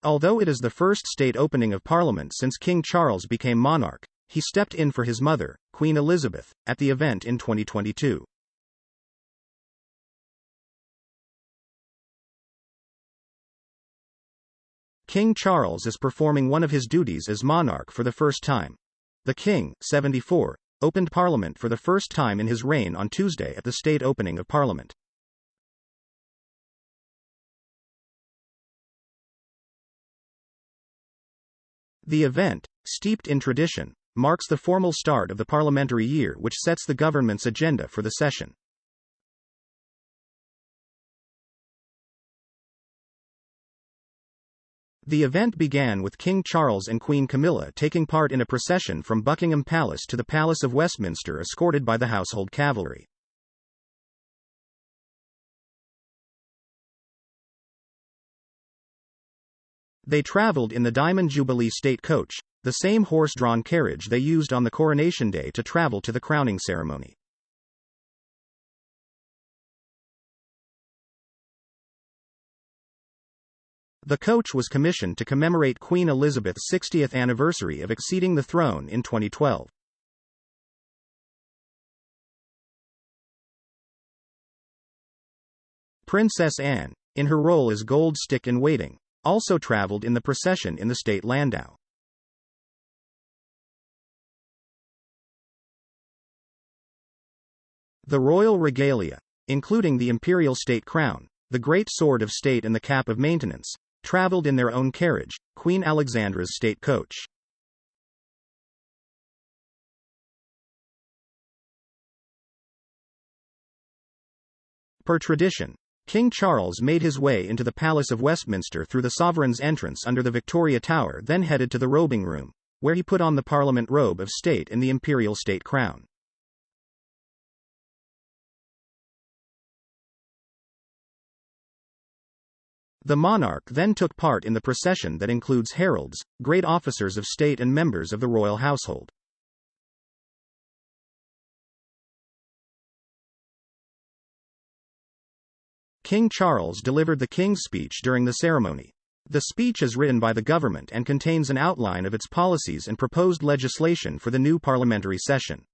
Although it is the first state opening of Parliament since King Charles became monarch, he stepped in for his mother, Queen Elizabeth, at the event in 2022. King Charles is performing one of his duties as monarch for the first time. The King, 74, opened Parliament for the first time in his reign on Tuesday at the state opening of Parliament. The event, steeped in tradition, marks the formal start of the parliamentary year, which sets the government's agenda for the session. The event began with King Charles and Queen Camilla taking part in a procession from Buckingham Palace to the Palace of Westminster, escorted by the household cavalry. They traveled in the Diamond Jubilee State Coach, the same horse-drawn carriage they used on the coronation day to travel to the crowning ceremony. The coach was commissioned to commemorate Queen Elizabeth's 60th anniversary of acceding the throne in 2012. Princess Anne, in her role as Gold Stick-in-Waiting, also traveled in the procession in the state landau. The royal regalia, including the imperial state crown, the great sword of state and the cap of maintenance, traveled in their own carriage, Queen Alexandra's state coach. Per tradition, King Charles made his way into the Palace of Westminster through the sovereign's entrance under the Victoria Tower, then headed to the robing room, where he put on the Parliament robe of state and the imperial state crown. The monarch then took part in the procession that includes heralds, great officers of state and members of the royal household. King Charles delivered the King's Speech during the ceremony. The speech is written by the government and contains an outline of its policies and proposed legislation for the new parliamentary session.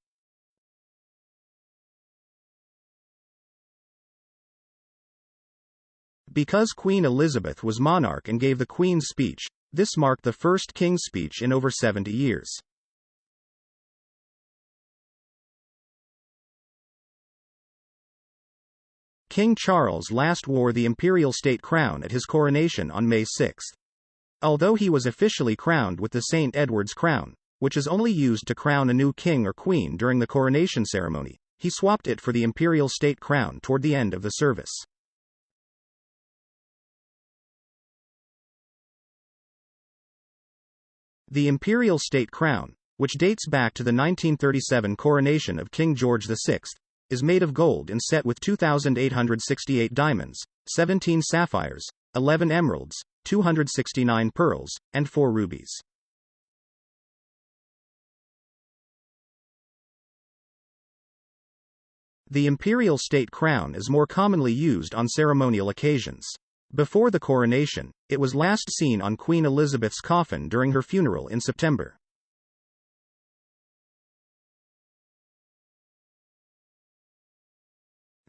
Because Queen Elizabeth was monarch and gave the Queen's Speech, this marked the first King's Speech in over 70 years. King Charles last wore the imperial state crown at his coronation on May 6. Although he was officially crowned with the St. Edward's crown, which is only used to crown a new king or queen during the coronation ceremony, he swapped it for the imperial state crown toward the end of the service. The imperial state crown, which dates back to the 1937 coronation of King George VI, is made of gold and set with 2,868 diamonds, 17 sapphires, 11 emeralds, 269 pearls, and 4 rubies. The imperial state crown is more commonly used on ceremonial occasions. Before the coronation, it was last seen on Queen Elizabeth's coffin during her funeral in September.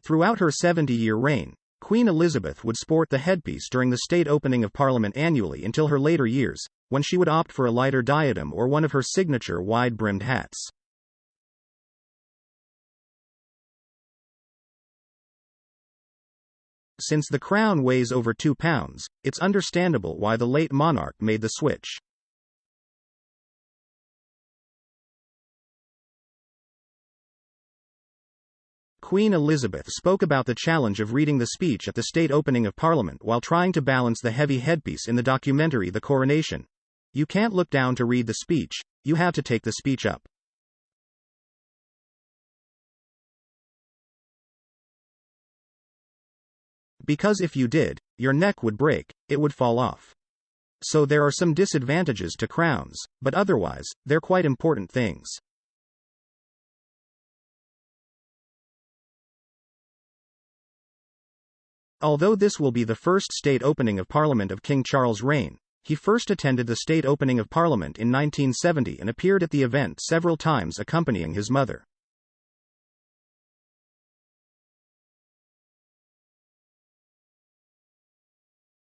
Throughout her 70-year reign, Queen Elizabeth would sport the headpiece during the state opening of Parliament annually until her later years, when she would opt for a lighter diadem or one of her signature wide-brimmed hats. Since the crown weighs over 2 pounds, it's understandable why the late monarch made the switch. Queen Elizabeth spoke about the challenge of reading the speech at the state opening of Parliament while trying to balance the heavy headpiece in the documentary The Coronation. "You can't look down to read the speech, you have to take the speech up. Because if you did, your neck would break, it would fall off. So there are some disadvantages to crowns, but otherwise, they're quite important things." Although this will be the first state opening of Parliament of King Charles' reign, He first attended the state opening of Parliament in 1970 and appeared at the event several times accompanying his mother.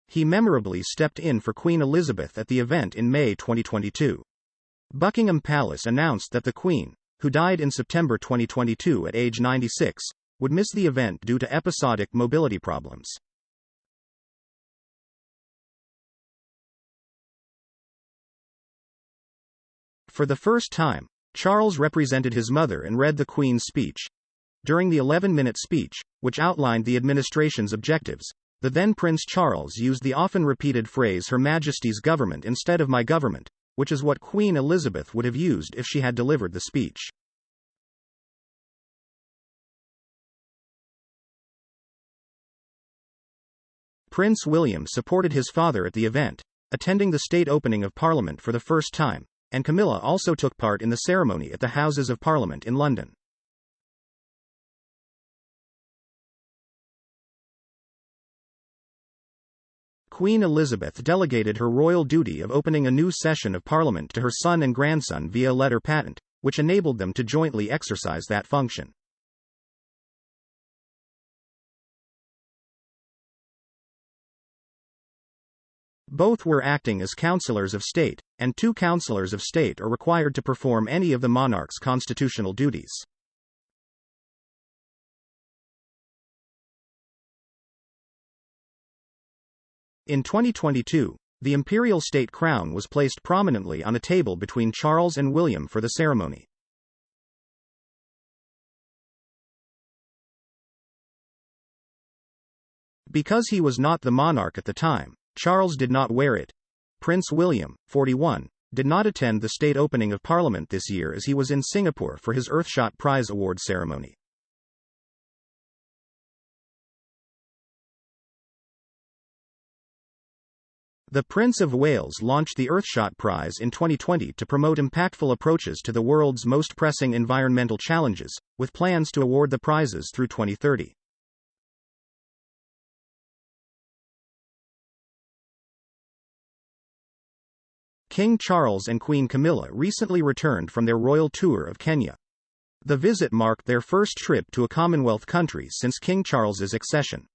He memorably stepped in for Queen Elizabeth at the event in May 2022. Buckingham Palace announced that the Queen, who died in September 2022 at age 96, would miss the event due to episodic mobility problems. For the first time, Charles represented his mother and read the Queen's speech. During the 11-minute speech, which outlined the administration's objectives, the then Prince Charles used the often repeated phrase Her Majesty's government instead of my government, which is what Queen Elizabeth would have used if she had delivered the speech. Prince William supported his father at the event, attending the state opening of Parliament for the first time, and Camilla also took part in the ceremony at the Houses of Parliament in London. Queen Elizabeth delegated her royal duty of opening a new session of Parliament to her son and grandson via letter patent, which enabled them to jointly exercise that function. Both were acting as councillors of state, and 2 councillors of state are required to perform any of the monarch's constitutional duties. In 2022, the imperial state crown was placed prominently on a table between Charles and William for the ceremony. Because he was not the monarch at the time, Charles did not wear it. Prince William, 41, did not attend the state opening of Parliament this year as he was in Singapore for his Earthshot Prize Award ceremony. The Prince of Wales launched the Earthshot Prize in 2020 to promote impactful approaches to the world's most pressing environmental challenges, with plans to award the prizes through 2030. King Charles and Queen Camilla recently returned from their royal tour of Kenya. The visit marked their first trip to a Commonwealth country since King Charles's accession.